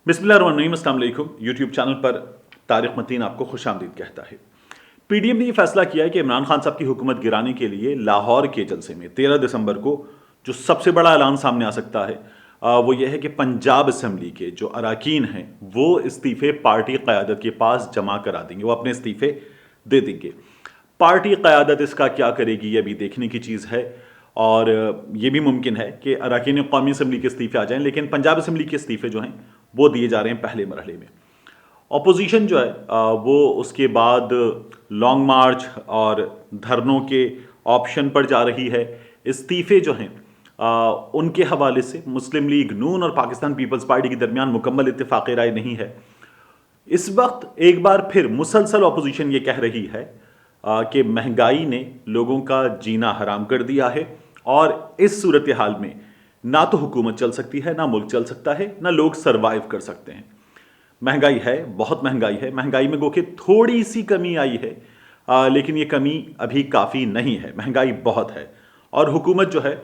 بسم اللہ الرحمن الرحیم، السلام علیکم۔ یوٹیوب چینل پر طارق متین آپ کو خوش آمدید کہتا ہے۔ پی ڈی ایم نے یہ فیصلہ کیا ہے کہ عمران خان صاحب کی حکومت گرانے کے لیے لاہور کے جلسے میں 13 دسمبر کو جو سب سے بڑا اعلان سامنے آ سکتا ہے وہ یہ ہے کہ پنجاب اسمبلی کے جو اراکین ہیں وہ استعفے پارٹی قیادت کے پاس جمع کرا دیں گے، وہ اپنے استعفے دے دیں گے۔ پارٹی قیادت اس کا کیا کرے گی یہ بھی دیکھنے کی چیز ہے، اور یہ بھی ممکن ہے کہ اراکین قومی اسمبلی کے استعفے آ جائیں، لیکن پنجاب اسمبلی کے استعفے جو ہیں وہ دیے جا رہے ہیں پہلے مرحلے میں۔ اپوزیشن جو ہے وہ اس کے بعد لانگ مارچ اور دھرنوں کے آپشن پر جا رہی ہے۔ استعفے جو ہیں ان کے حوالے سے مسلم لیگ نون اور پاکستان پیپلز پارٹی کے درمیان مکمل اتفاق رائے نہیں ہے۔ اس وقت ایک بار پھر مسلسل اپوزیشن یہ کہہ رہی ہے کہ مہنگائی نے لوگوں کا جینا حرام کر دیا ہے، اور اس صورتحال میں نہ تو حکومت چل سکتی ہے، نہ ملک چل سکتا ہے، نہ لوگ سروائیو کر سکتے ہیں۔ مہنگائی ہے، بہت مہنگائی ہے۔ مہنگائی میں گو کہ تھوڑی سی کمی آئی ہے، لیکن یہ کمی ابھی کافی نہیں ہے۔ مہنگائی بہت ہے، اور حکومت جو ہے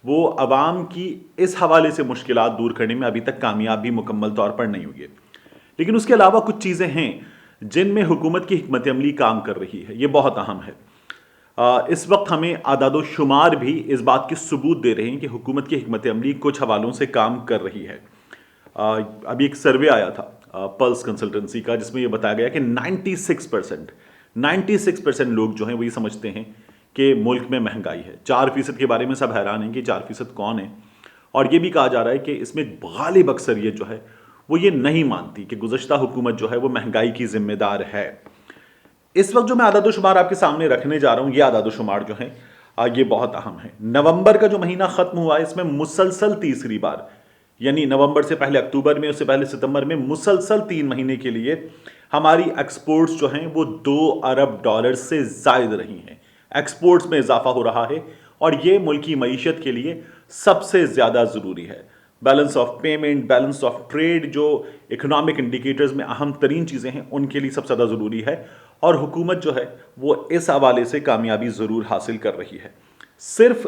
وہ عوام کی اس حوالے سے مشکلات دور کرنے میں ابھی تک کامیاب بھی مکمل طور پر نہیں ہوئی ہے۔ لیکن اس کے علاوہ کچھ چیزیں ہیں جن میں حکومت کی حکمت عملی کام کر رہی ہے، یہ بہت اہم ہے۔ اس وقت ہمیں اعداد و شمار بھی اس بات کے ثبوت دے رہے ہیں کہ حکومت کی حکمت عملی کچھ حوالوں سے کام کر رہی ہے۔ ابھی ایک سروے آیا تھا پلس کنسلٹنسی کا، جس میں یہ بتایا گیا کہ 96% لوگ جو ہیں وہ یہ سمجھتے ہیں کہ ملک میں مہنگائی ہے۔ 4% کے بارے میں سب حیران ہیں کہ 4% کون ہے، اور یہ بھی کہا جا رہا ہے کہ اس میں غالب اکثریت جو ہے وہ یہ نہیں مانتی کہ گزشتہ حکومت جو ہے وہ مہنگائی کی ذمہ دار ہے۔ اس وقت جو میں اعداد و شمار آپ کے سامنے رکھنے جا رہا ہوں، یہ اعداد و شمار جو ہیں یہ بہت اہم ہیں۔ نومبر کا جو مہینہ ختم ہوا ہے، اس میں مسلسل تیسری بار، یعنی نومبر سے پہلے اکتوبر میں، اس سے پہلے ستمبر میں، مسلسل 3 مہینے کے لیے ہماری ایکسپورٹس جو ہیں وہ $2 ارب سے زائد رہی ہیں۔ ایکسپورٹس میں اضافہ ہو رہا ہے، اور یہ ملکی معیشت کے لیے سب سے زیادہ ضروری ہے۔ Balance of payment, balance of trade, جو اکنامک انڈیکیٹرز میں اہم ترین چیزیں ہیں، ان کے لیے سب سے زیادہ ضروری ہے، اور حکومت جو ہے وہ اس حوالے سے کامیابی ضرور حاصل کر رہی ہے۔ صرف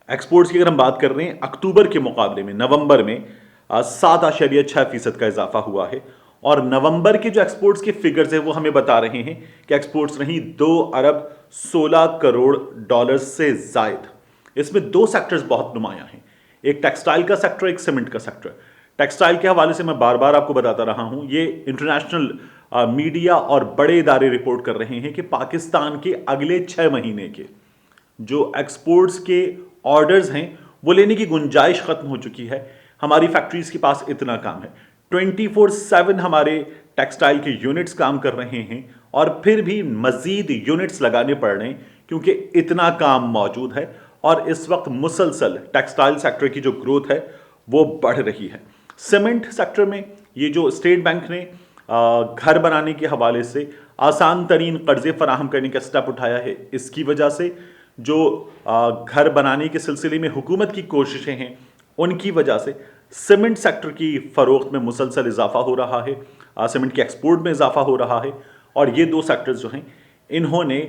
ایکسپورٹس کی اگر ہم بات کر رہے ہیں، اکتوبر کے مقابلے میں نومبر میں 7.6% کا اضافہ ہوا ہے، اور نومبر کے جو ایکسپورٹس کے فگرز ہیں وہ ہمیں بتا رہے ہیں کہ ایکسپورٹس رہیں $2 ارب 16 کروڑ سے زائد۔ اس میں 2 سیکٹرز بہت نمایاں ہیں، ایک ٹیکسٹائل کا سیکٹر، ایک سیمنٹ کا سیکٹر۔ ٹیکسٹائل کے حوالے سے میں بار بار آپ کو بتاتا رہا ہوں، یہ انٹرنیشنل میڈیا اور بڑے ادارے رپورٹ کر رہے ہیں کہ پاکستان کے اگلے 6 مہینے کے جو ایکسپورٹس کے آرڈرز ہیں وہ لینے کی گنجائش ختم ہو چکی ہے۔ ہماری فیکٹریز کے پاس اتنا کام ہے، 24/7 ہمارے ٹیکسٹائل کے یونٹس کام کر رہے ہیں، اور پھر بھی مزید یونٹس لگانے پڑ رہے ہیں کیونکہ اتنا کام موجود ہے، اور اس وقت مسلسل ٹیکسٹائل سیکٹر کی جو گروتھ ہے وہ بڑھ رہی ہے۔ سیمنٹ سیکٹر میں یہ جو اسٹیٹ بینک نے گھر بنانے کے حوالے سے آسان ترین قرضے فراہم کرنے کا سٹیپ اٹھایا ہے، اس کی وجہ سے جو گھر بنانے کے سلسلے میں حکومت کی کوششیں ہیں ان کی وجہ سے سیمنٹ سیکٹر کی فروخت میں مسلسل اضافہ ہو رہا ہے، سیمنٹ کے ایکسپورٹ میں اضافہ ہو رہا ہے، اور یہ 2 سیکٹرز جو ہیں انہوں نے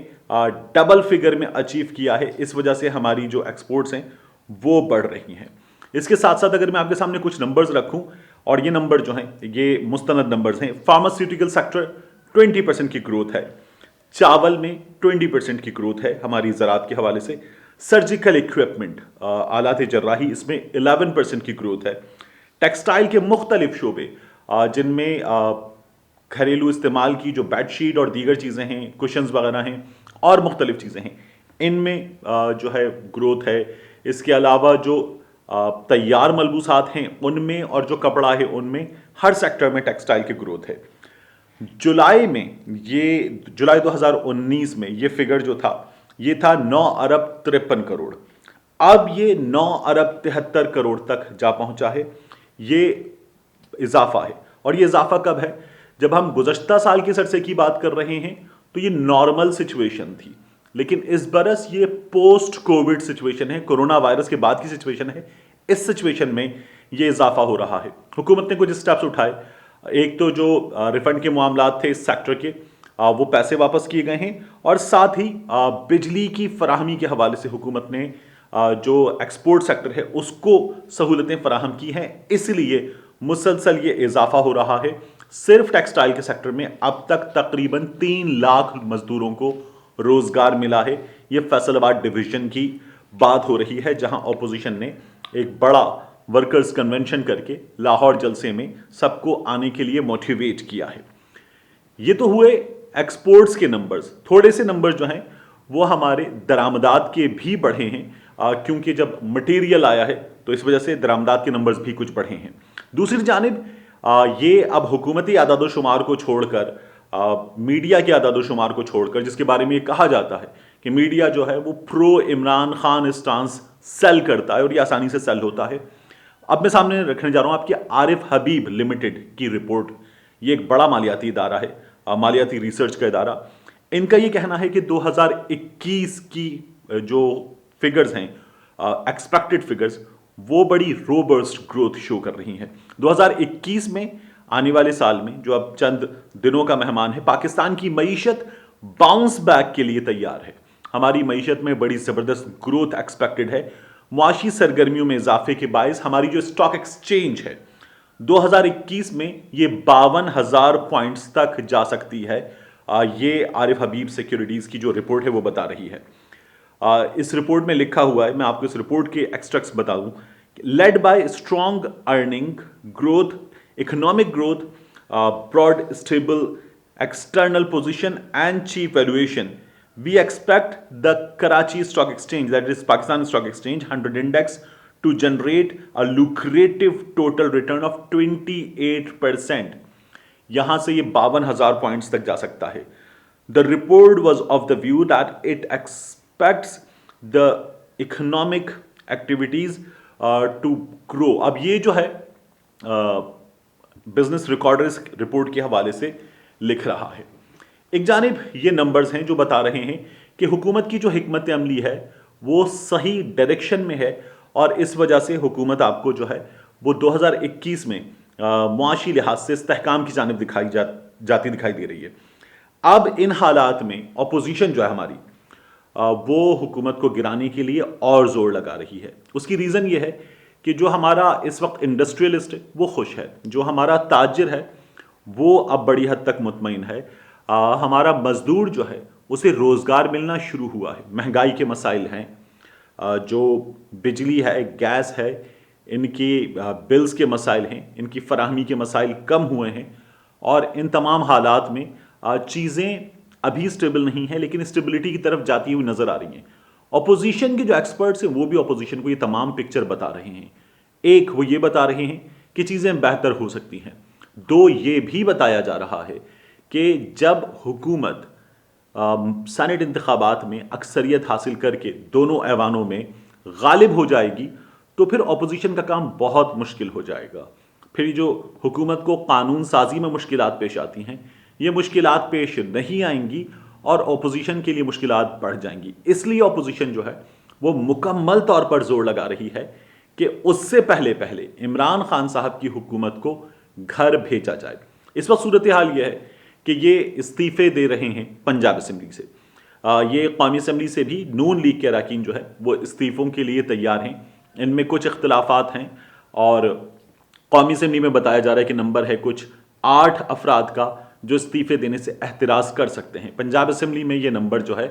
ڈبل فگر میں اچیو کیا ہے۔ اس وجہ سے ہماری جو ایکسپورٹس ہیں وہ بڑھ رہی ہیں۔ اس کے ساتھ ساتھ اگر میں آپ کے سامنے کچھ نمبرز رکھوں، اور یہ نمبر جو ہیں یہ مستند نمبرز ہیں، فارماسیوٹیکل سیکٹر 20% کی گروتھ ہے، چاول میں 20% کی گروتھ ہے ہماری زراعت کے حوالے سے، سرجیکل ایکوپمنٹ، آلات جراحی، اس میں 11% کی گروتھ ہے، ٹیکسٹائل کے مختلف شعبے جن میں گھریلو استعمال کی جو بیڈ شیٹ اور دیگر چیزیں ہیں، کشنز وغیرہ ہیں، اور مختلف چیزیں ہیں، ان میں جو ہے گروتھ ہے۔ اس کے علاوہ جو تیار ملبوسات ہیں ان میں، اور جو کپڑا ہے ان میں، ہر سیکٹر میں ٹیکسٹائل کی گروتھ ہے۔ جولائی 2019 میں یہ فگر جو تھا یہ تھا $9 ارب 53 کروڑ، اب یہ $9 ارب 73 کروڑ تک جا پہنچا ہے۔ یہ اضافہ ہے، اور یہ اضافہ کب ہے؟ جب ہم گزشتہ سال کے عرصے کی بات کر رہے ہیں تو یہ نارمل سچویشن تھی، لیکن اس برس یہ پوسٹ کووڈ سچویشن ہے، کورونا وائرس کے بعد کی سچویشن ہے۔ اس سچویشن میں یہ اضافہ ہو رہا ہے۔ حکومت نے کچھ سٹیپس اٹھائے، ایک تو جو ریفنڈ کے معاملات تھے اس سیکٹر کے، وہ پیسے واپس کیے گئے ہیں، اور ساتھ ہی بجلی کی فراہمی کے حوالے سے حکومت نے جو ایکسپورٹ سیکٹر ہے اس کو سہولتیں فراہم کی ہیں، اس لیے مسلسل یہ اضافہ ہو رہا ہے. صرف ٹیکسٹائل کے سیکٹر میں اب تک تقریباً 3 لاکھ مزدوروں کو روزگار ملا ہے. یہ فیصل آباد ڈویژن کی بات ہو رہی ہے جہاں اپوزیشن نے ایک بڑا ورکرز کنونشن کر کے لاہور جلسے میں سب کو آنے کے لیے موٹیویٹ کیا ہے. یہ تو ہوئے ایکسپورٹس کے نمبرز. تھوڑے سے نمبر جو ہیں وہ ہمارے درآمدات کے بھی بڑھے ہیں کیونکہ جب مٹیریل آیا ہے تو اس وجہ سے درآمدات کے نمبرز بھی کچھ بڑھے ہیں. دوسری جانب یہ اب حکومتی اعداد و شمار کو چھوڑ کر میڈیا کے اعداد و شمار کو چھوڑ کر جس کے بارے میں یہ کہا جاتا ہے کہ میڈیا جو ہے وہ پرو عمران خان اسٹانس سیل کرتا ہے اور یہ آسانی سے سیل ہوتا ہے. اب میں سامنے رکھنے جا رہا ہوں آپ کی عارف حبیب لمیٹڈ کی رپورٹ. یہ ایک بڑا مالیاتی ادارہ ہے, مالیاتی ریسرچ کا ادارہ. ان کا یہ کہنا ہے کہ 2021 کی جو فگرز ہیں ایکسپیکٹڈ فگرز وہ بڑی روبسٹ گروتھ شو کر رہی ہیں. 2021 میں آنے والے سال میں جو اب چند دنوں کا مہمان ہے, پاکستان کی معیشت باؤنس بیک کے لیے تیار ہے. ہماری معیشت میں بڑی زبردست گروتھ ایکسپیکٹڈ ہے. معاشی سرگرمیوں میں اضافے کے باعث ہماری جو اسٹاک ایکسچینج ہے 2021 میں یہ 52,000 پوائنٹس تک جا سکتی ہے. یہ عارف حبیب سیکیورٹیز کی جو رپورٹ ہے وہ بتا رہی ہے. اس رپورٹ میں لکھا ہوا ہے, میں آپ کو اس رپورٹ کے ایکسٹریکٹس بتا دوں. Led by strong earning growth, economic growth, broad stable external position and cheap valuation, we expect the Karachi Stock Exchange, that is Pakistan Stock Exchange 100 Index, to generate a lucrative total return of 28%. یہاں سے یہ 52,000 points تک جا سکتا ہے. The report was of the view that it expects the economic activities to grow. اب یہ جو ہے بزنس ریکارڈرز رپورٹ کے حوالے سے لکھ رہا ہے. ایک جانب یہ نمبرز ہیں جو بتا رہے ہیں کہ حکومت کی جو حکمت عملی ہے وہ صحیح ڈائریکشن میں ہے اور اس وجہ سے حکومت آپ کو جو ہے وہ 2021 میں معاشی لحاظ سے استحکام کی جانب جاتی دکھائی دے رہی ہے. اب ان حالات میں اپوزیشن جو ہے ہماری وہ حکومت کو گرانے کے لیے اور زور لگا رہی ہے. اس کی ریزن یہ ہے کہ جو ہمارا اس وقت انڈسٹریلسٹ ہے وہ خوش ہے, جو ہمارا تاجر ہے وہ اب بڑی حد تک مطمئن ہے, ہمارا مزدور جو ہے اسے روزگار ملنا شروع ہوا ہے. مہنگائی کے مسائل ہیں, جو بجلی ہے, گیس ہے, ان کی بلز کے مسائل ہیں, ان کی فراہمی کے مسائل کم ہوئے ہیں اور ان تمام حالات میں چیزیں ابھی اسٹیبل نہیں ہیں لیکن اسٹیبلٹی کی طرف جاتی ہوئی نظر آ رہی ہیں. اپوزیشن کے جو ایکسپرٹس ہیں وہ بھی اپوزیشن کو یہ تمام پکچر بتا رہے ہیں. ایک وہ یہ بتا رہے ہیں کہ چیزیں بہتر ہو سکتی ہیں. دو یہ بھی بتایا جا رہا ہے کہ جب حکومت سینٹ انتخابات میں اکثریت حاصل کر کے دونوں ایوانوں میں غالب ہو جائے گی تو پھر اپوزیشن کا کام بہت مشکل ہو جائے گا. پھر جو حکومت کو قانون سازی میں مشکلات پیش آتی ہیں یہ مشکلات پیش نہیں آئیں گی اور اپوزیشن کے لیے مشکلات بڑھ جائیں گی. اس لیے اپوزیشن جو ہے وہ مکمل طور پر زور لگا رہی ہے کہ اس سے پہلے عمران خان صاحب کی حکومت کو گھر بھیجا جائے. اس وقت صورتحال یہ ہے کہ یہ استعفے دے رہے ہیں پنجاب اسمبلی سے. یہ قومی اسمبلی سے بھی نون لیگ کے اراکین جو ہے وہ استعفوں کے لیے تیار ہیں. ان میں کچھ اختلافات ہیں اور قومی اسمبلی میں بتایا جا رہا ہے کہ نمبر ہے کچھ 8 افراد کا جو استعفے دینے سے احتراز کر سکتے ہیں. پنجاب اسمبلی میں یہ نمبر جو ہے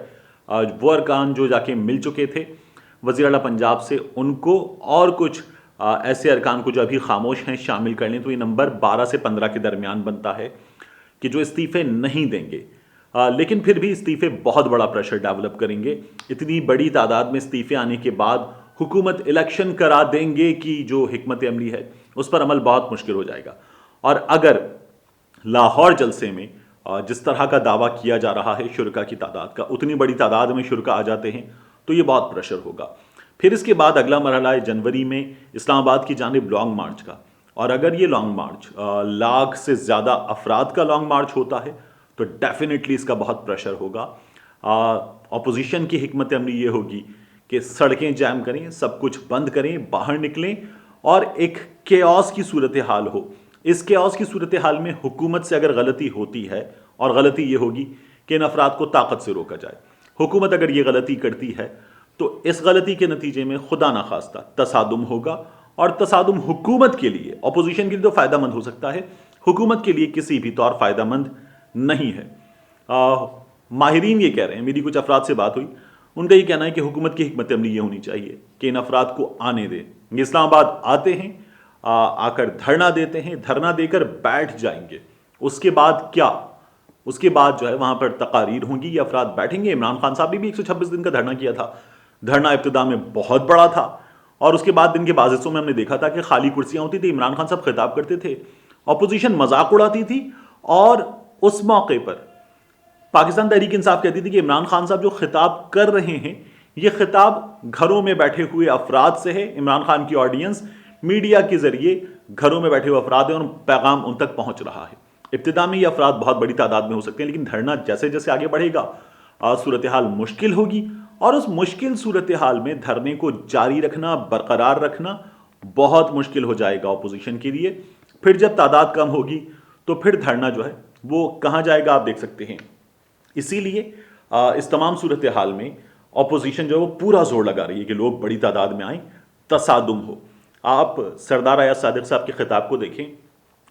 وہ ارکان جو جا کے مل چکے تھے وزیر اعلیٰ پنجاب سے, ان کو اور کچھ ایسے ارکان کو جو ابھی خاموش ہیں شامل کر لیں تو یہ نمبر 12 سے 15 کے درمیان بنتا ہے کہ جو استعفے نہیں دیں گے. لیکن پھر بھی استعفے بہت بڑا پریشر ڈیولپ کریں گے. اتنی بڑی تعداد میں استعفے آنے کے بعد حکومت الیکشن کرا دیں گے کی جو حکمت عملی ہے اس پر عمل بہت مشکل ہو جائے گا. اور اگر لاہور جلسے میں جس طرح کا دعویٰ کیا جا رہا ہے شرکا کی تعداد کا, اتنی بڑی تعداد میں شرکا آ جاتے ہیں تو یہ بہت پریشر ہوگا. پھر اس کے بعد اگلا مرحلہ ہے جنوری میں اسلام آباد کی جانب لانگ مارچ کا, اور اگر یہ لانگ مارچ لاکھ سے زیادہ افراد کا لانگ مارچ ہوتا ہے تو ڈیفینیٹلی اس کا بہت پریشر ہوگا. اپوزیشن کی حکمت عملی یہ ہوگی کہ سڑکیں جام کریں, سب کچھ بند کریں, باہر نکلیں اور ایک کیوس کی صورتحال ہو. اس کیوس کی صورتحال میں حکومت سے اگر غلطی ہوتی ہے, اور غلطی یہ ہوگی کہ ان افراد کو طاقت سے روکا جائے. حکومت اگر یہ غلطی کرتی ہے تو اس غلطی کے نتیجے میں خدا نخواستہ تصادم ہوگا اور تصادم حکومت کے لیے، اپوزیشن کے لیے تو فائدہ مند ہو سکتا ہے، حکومت کے لیے کسی بھی طور فائدہ مند نہیں ہے۔ ماہرین یہ کہہ رہے ہیں، میری کچھ افراد سے بات ہوئی، ان کا یہ کہنا ہے کہ حکومت کی حکمت عملی یہ ہونی چاہیے کہ ان افراد کو آنے دیں، یہ اسلام آباد آتے ہیں، آ کر دھرنا دیتے ہیں، دھرنا دے کر بیٹھ جائیں گے، اس کے بعد کیا؟ اس کے بعد جو ہے وہاں پر تقاریر ہوں گی، یہ افراد بیٹھیں گے۔ عمران خان صاحب نے بھی 126 دن کا دھرنا کیا تھا، دھرنا ابتدا میں بہت بڑا تھا، اور اس کے بعد دن کے بعض حصوں میں ہم نے دیکھا تھا کہ خالی کرسیاں ہوتی تھی، عمران خان صاحب خطاب کرتے تھے، اپوزیشن مذاق اڑاتی تھی، اور اس موقع پر پاکستان تحریک انصاف کہتی تھی کہ عمران خان صاحب جو خطاب کر رہے ہیں یہ خطاب گھروں میں بیٹھے ہوئے افراد سے ہے، عمران خان کی آڈینس میڈیا کے ذریعے گھروں میں بیٹھے ہوئے افراد ہیں اور پیغام ان تک پہنچ رہا ہے۔ ابتدا میں یہ افراد بہت بڑی تعداد میں ہو سکتے ہیں، لیکن دھرنا جیسے جیسے آگے بڑھے گا صورتحال مشکل ہوگی، اور اس مشکل صورتحال میں دھرنے کو جاری رکھنا، برقرار رکھنا بہت مشکل ہو جائے گا اپوزیشن کے لیے۔ پھر جب تعداد کم ہوگی تو پھر دھرنا جو ہے وہ کہاں جائے گا آپ دیکھ سکتے ہیں۔ اسی لیے اس تمام صورتحال میں اپوزیشن جو ہے وہ پورا زور لگا رہی ہے کہ لوگ بڑی تعداد میں آئیں، تصادم ہو۔ آپ سردار ایاز صادق صاحب کے خطاب کو دیکھیں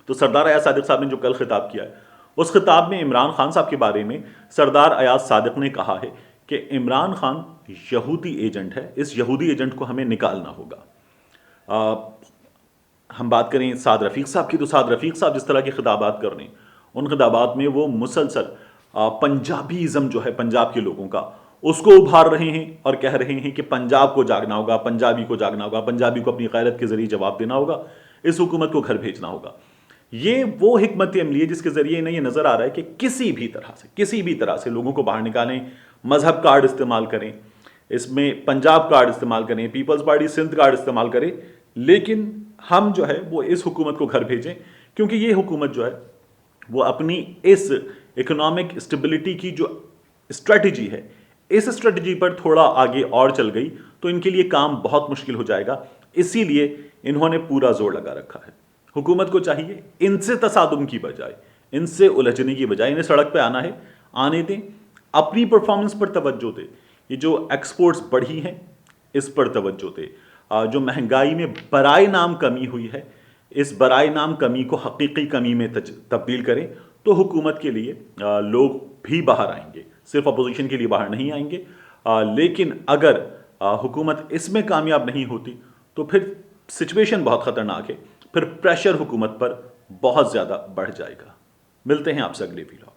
تو سردار ایاز صادق صاحب نے جو کل خطاب کیا ہے، اس خطاب میں عمران خان صاحب کے بارے میں سردار ایاز صادق نے کہا ہے کہ عمران خان یہودی ایجنٹ ہے، اس یہودی ایجنٹ کو ہمیں نکالنا ہوگا۔ ہم بات کریں سعد رفیق صاحب کی، تو سعد رفیق صاحب جس طرح کے خطابات کر رہے ہیں، ان خطابات میں وہ مسلسل پنجابیزم جو ہے پنجاب کے لوگوں کا، اس کو ابھار رہے ہیں اور کہہ رہے ہیں کہ پنجاب کو جاگنا ہوگا، پنجابی کو جاگنا ہوگا، پنجابی کو اپنی غیرت کے ذریعے جواب دینا ہوگا، اس حکومت کو گھر بھیجنا ہوگا۔ یہ وہ حکمت عملی ہے جس کے ذریعے انہیں یہ نظر آ رہا ہے کہ کسی بھی طرح سے لوگوں کو باہر نکالیں، مذہب کارڈ استعمال کریں، اس میں پنجاب کارڈ استعمال کریں، پیپلز پارٹی سندھ کارڈ استعمال کریں، لیکن ہم جو ہے وہ اس حکومت کو گھر بھیجیں، کیونکہ یہ حکومت جو ہے وہ اپنی اس اکنامک اسٹیبلٹی کی جو اسٹریٹجی ہے، اس اسٹریٹجی پر تھوڑا آگے اور چل گئی تو ان کے لیے کام بہت مشکل ہو جائے گا۔ اسی لیے انہوں نے پورا زور لگا رکھا ہے۔ حکومت کو چاہیے ان سے تصادم کی بجائے، ان سے الجھنے کی بجائے، انہیں سڑک پہ آنا ہے، آنے دیں، اپنی پرفارمنس پر توجہ دیں، یہ جو ایکسپورٹس بڑھی ہیں اس پر توجہ دیں، جو مہنگائی میں برائے نام کمی ہوئی ہے، اس برائے نام کمی کو حقیقی کمی میں تبدیل کریں، تو حکومت کے لیے لوگ بھی باہر آئیں گے، صرف اپوزیشن کے لیے باہر نہیں آئیں گے۔ لیکن اگر حکومت اس میں کامیاب نہیں ہوتی تو پھر سچویشن بہت خطرناک ہے، پھر پریشر حکومت پر بہت زیادہ بڑھ جائے گا۔ ملتے ہیں آپ سے اگلے ویڈیو۔